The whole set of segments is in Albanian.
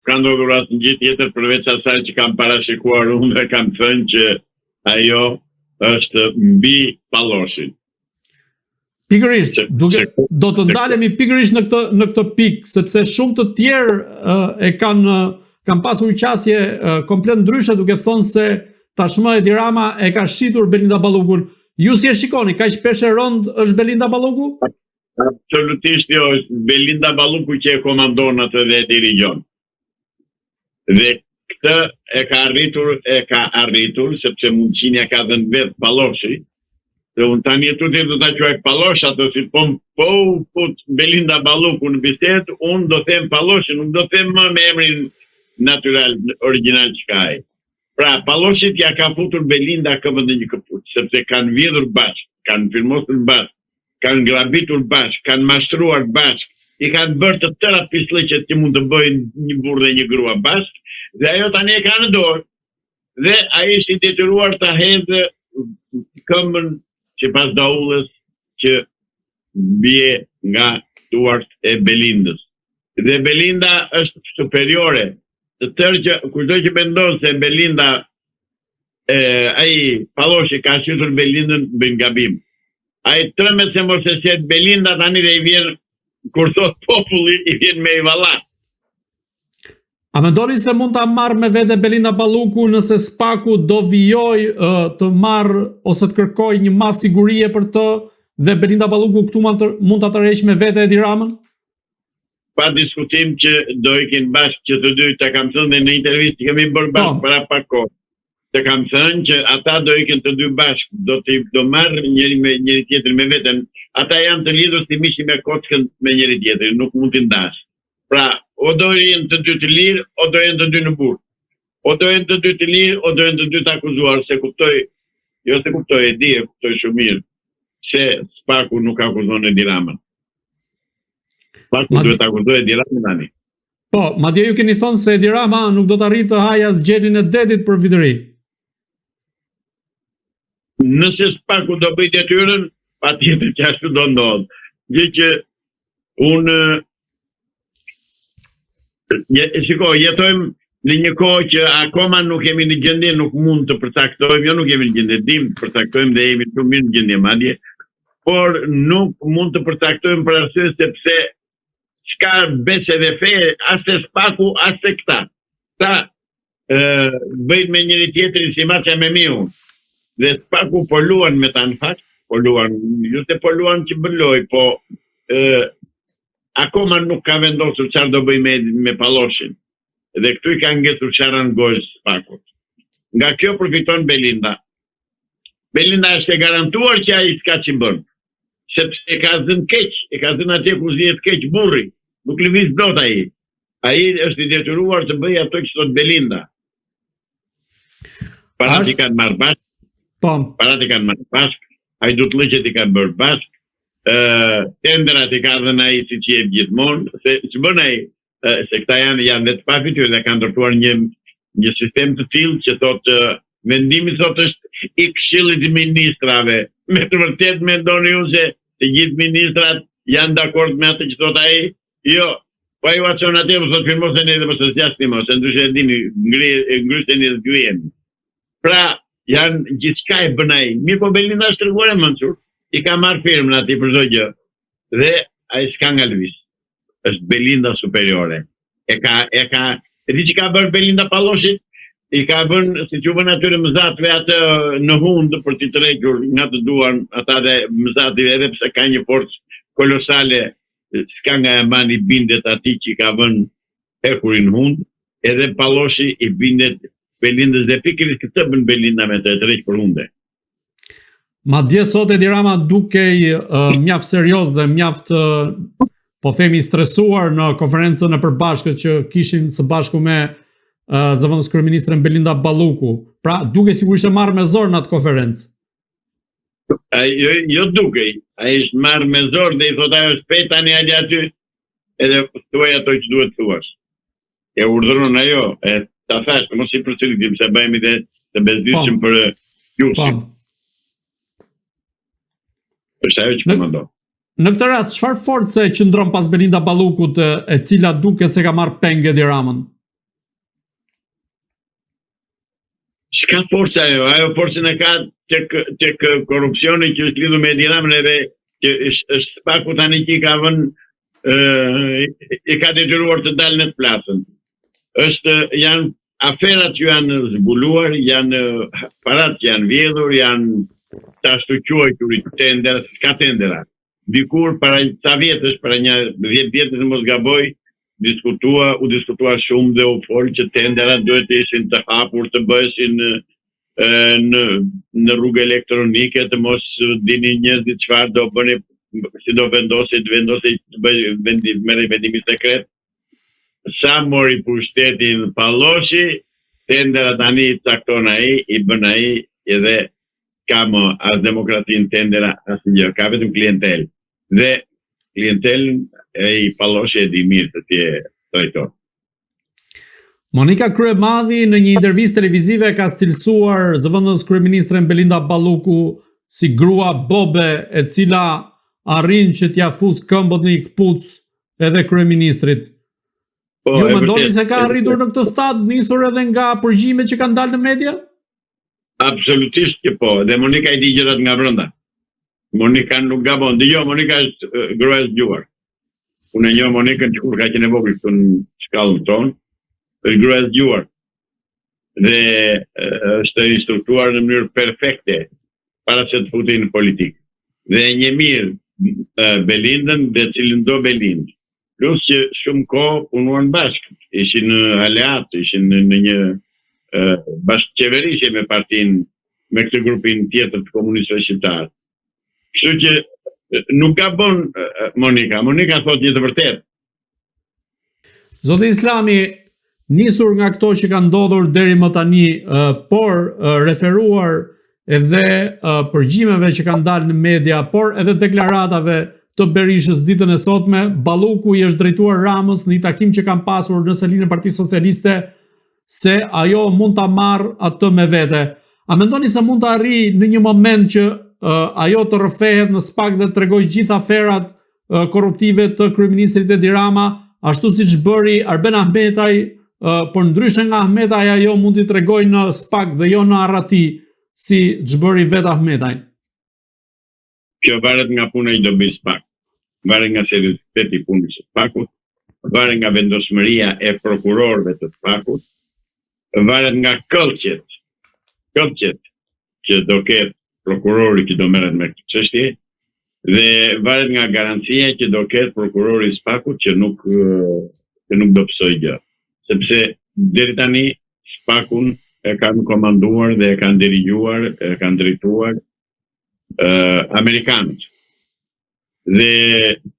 ka ndodhur asnjë gjë tjetër përveç asaj që kam parashikuar unë dhe kam thënë që ajo është mbi Palloshin. Pikërisht, do të ndalemi pikërisht në këtë pikë, sepse shumë të tjerë kanë pasur qasje komplet ndryshe duke thonë se tashmë Edi Rama e ka shitur Belinda Ballukun. Ju si e shikoni, kaq peshë rënd është Belinda Balluku? Absolutisht jo, është Belinda Balluku që e komandon atë dhe e dirigon. Dhe këtë e ka arritur sepse mundësinë ka dhënë vetë Palloshi. Dhe unë tani do ta quaj Pallosh ato si po Belinda Balluku në bisedë, unë do them Palloshi, nuk do them më me emrin natyral, original që ka ai. Pra, Palloshit ja ka futur Belinda këmbën në një këpucë, sepse kanë vjedhur bashkë, kanë firmosur bashkë, kanë grabitur bashkë, kanë mashtruar bashkë, i kanë bërë të tëra pislliqet që mund të bëjnë një burrë dhe një grua bashkë, dhe ajo tani e ka në dorë. Dhe ai është i detyruar ta hedhë këmbën që pas daullës që bie nga duart e Belindës. Dhe Belinda është superiore. Të tërë që kushdo që mendon se Belinda ai Palloshi ka shitur Belindën bën gabim. Ai tremet se mos e shet Belinda tani dhe i vjen kur thot populli i vjen me i valla. A mendoni se mund ta marrë me vete Belinda Balluku nëse Spaku do vijoj të marrë ose të kërkoj një mas sigurie për të dhe Belinda Balluku këtu mund ta tërheqë me vete Edi Ramën? Pa diskutim që do ikin bashkë që të dy, të kam thënë dhe në intervistë që kemi bërë bashkë para pak kohë. Të kam thënë që ata do ikin të dy bashkë, do marrë njëri tjetrin me veten. Ata janë të lidhur si mishi me kockën me njëri tjetrin, nuk mund t'i ndash. Pra, o do jenë të dy të lirë, o do jenë të dy në burg. O do jenë të dy të lirë, o do jenë të dy të akuzuar, se kuptoj e di, e kuptoj shumë mirë, se Spaku nuk akuzon Edi Ramën. Spaku duhet akuzoj Edi Ramën tani. Po, madje ju keni thënë se Edi Rama nuk do të arrijë të hajë as gjelin e detit për vitëri. Nëse Spaku do bëj detyrën, patjetër që ashtu do ndodhë. Gjë që unë jetojmë në një kohë që akoma nuk jemi në gjendje, nuk mund të përcaktojmë, jo nuk jemi në gjendje, dim të përcaktojmë dhe jemi shumë mirë në gjendje madje, por nuk mund të përcaktojmë për arsye sepse s'ka besë dhe fe, as te Spaku, as te këta. Ta bëjnë me njëri tjetrin si masja me miu. Dhe Spaku po luan me ta në fakt, po luan, jo se po luan që bën lojë, po akoma nuk ka vendosur çfarë do bëj me Palloshin. Dhe këtu i ka ngjetur sharran gojë Spakut. Nga kjo përfiton Belinda. Belinda është e garantuar që ai s'ka që bën. Sepse e ka dhënë keq, e ka dhënë atje ku zihet keq burri. Nuk lëviz dot ai. Ai është i detyruar të bëjë ato që thot Belinda. Parat i kanë marrë bashkë. Po. Parat i kanë marrë bashkë. Ai do të ligjet i kanë bërë bashkë. Tenderat i ka dhënë ai siç i jep gjithmonë, se ç'bën ai, se këta janë vetë pa fytyrë dhe kanë ndërtuar një sistem të tillë që thotë vendimi thotë është i Këshillit të Ministrave. Me të vërtetë mendoni ju se të gjithë ministrat janë dakord me atë që thotë ai? Jo. Po ai vazhdon atje, thotë firmoseni edhe mos e zgjasni më, se ndryshe e dini, ngryseni dhe zgryheni. Pra, janë gjithçka e bën ai. Mirë, po Belinda është treguar e mençur. I ka marrë firmën aty për çdo gjë. Dhe ai s'ka nga lëviz. Është Belinda superiore. E ka di që ka bërë Belinda Palloshit, i ka bërë si që bën atyre mëzatëve atë në hund për t'i tërhequr nga të duan ata dhe mëzative, edhe pse ka një forcë kolosale, s'ka nga e mani bindet ati që i ka vënë hekurin hund, edhe Palloshi i bindet Belindës dhe pikërisht këtë bën Belinda me të tërheq për hunde. Madje sot Edi Rama dukej mjaft serioz dhe mjaft po themi stresuar në konferencën e përbashkët që kishin së bashku me zëvendës kryeministren Belinda Balluku. Pra, duke sigurisht e marrë me zor në atë konferencë. Jo dukej, ai është marrë me zor dhe i thot ajo shpejt tani hajde aty, edhe thuaj ato që duhet thuash. E urdhëron ajo, ta thash, mos i përcjellim se bëhemi të bezdyshëm për Jusin. Është ajo që komandon. Në këtë rast, çfarë force qëndron pas Belinda Ballukut, e cila duket se ka marrë peng Edi Ramën? S'ka forca ajo forcën e ka tek korrupsioni që është lidhur me Edi Ramën edhe që është SPAK-u tani që i ka vënë i ka detyruar të dalë në të plasën. Janë aferat që janë zbuluar, janë parat që janë vjedhur, janë të ashtu quajtur tendera, s'ka tendera. Dikur para ca vjetësh, para një 10 vjetësh në mos gaboj, u diskutua shumë dhe u folë që tenderat duhet të ishin të hapur, të bëheshin në rrugë elektronike, të mos dini njerëzit çfarë do bëni, si do vendosej të bëj vendimi sekret. Sa mori pushtetin Palloshi, tendera tani i cakton ai, i bën ai edhe s'ka më as demokracinë tendera as gjë, ka vetëm klientel. Dhe klientelën i Palloshi e di mirë se ti e trajton. Monika Kryemadhi në një intervistë televizive ka cilësuar zëvendës kryeministren Belinda Balluku si grua bobe e cila arrin që t'ia fus këmbët në një kpuc edhe kryeministrit. Ju mendoni se ka arritur në këtë stad nisur edhe nga përgjimet që kanë dalë në media? Absolutisht që po, dhe Monika i di gjërat nga brenda. Monika nuk gabon. Dëgjoj, Monika është grua e zgjuar. Unë e njoh Monikën që kur ka qenë e vogël këtu në shkallën tonë, është grua e zgjuar. Dhe është instruktuar në mënyrë perfekte para se të futej në politikë. Dhe e njeh mirë Belindën dhe cilin do Belind. Plus që shumë kohë punuan bashkë, ishin aleat, ishin në një bashkëqeverisje me partinë, me këtë grupin tjetër të komunistëve shqiptarë. Kështu që nuk ka bon Monika thot një të vërtet. Zoti Islami, nisur nga këto që kanë ndodhur deri më tani, por referuar edhe përgjimeve që kanë dalë në media, por edhe deklaratave të Berishës ditën e sotme, Balluku i është drejtuar Ramës në një takim që kanë pasur në salinë e Partisë Socialiste se ajo mund ta marrë atë me vete. A mendoni se mund të arrijë në një moment që ajo të rrëfehet në SPAK dhe të tregojë gjithë aferat korruptive të kryeministrit Edi Rama, ashtu siç bëri Arben Ahmetaj, por ndryshe nga Ahmetaj ajo mund t'i tregojë në SPAK dhe jo në Arrati, si ç'bëri vetë Ahmetaj? Kjo varet nga puna i do bëj SPAK, varet nga serioziteti i punës së SPAK-ut, varet nga vendosmëria e prokurorëve të SPAK-ut, varet nga këllqet që do ketë prokurori që do merret me këtë çështje, dhe varet nga garancia që do ketë prokurori i SPAK-ut që nuk do psoj gjë. Sepse deri tani SPAK-un e kanë komanduar dhe e kanë dirigjuar, e kanë drejtuar amerikanët. Dhe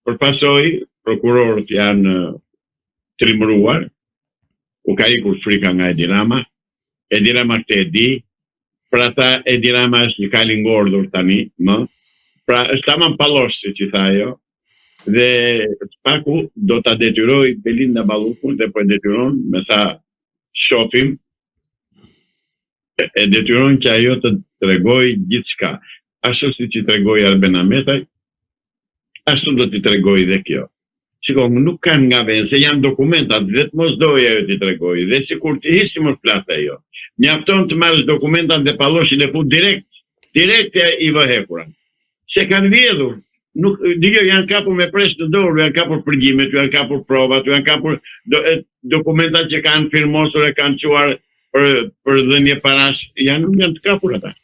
përpasoj prokurorët janë trimëruar, u ka ikur frika nga Edi Rama këtë e di, pra ta Edi Rama është një kali ngordhur tani, pra është tamam Pallosh, si që tha ajo, dhe SPAK-u do ta detyroj Belinda Ballukun dhe po e detyron, me sa shohim, e detyron që ajo të tregoj gjithçka. Ashtu si që tregoj Arben Ahmetaj, ashtu do t'i tregoj dhe kjo. Shiko, nuk kanë nga vend, se janë dokumentat, vetë mos doja ajo t'i tregoj, dhe sikur t'i hiqë mos plasë ajo. Mjafton të marrësh dokumentat dhe Palloshin e fut direkt i vëhekura. Se kanë vjedhur, janë kapur me presh në dorë, janë kapur përgjimet, janë kapur provat, janë kapur dokumentat që kanë firmosur e kanë quar për dhënje parash, janë të kapur ata.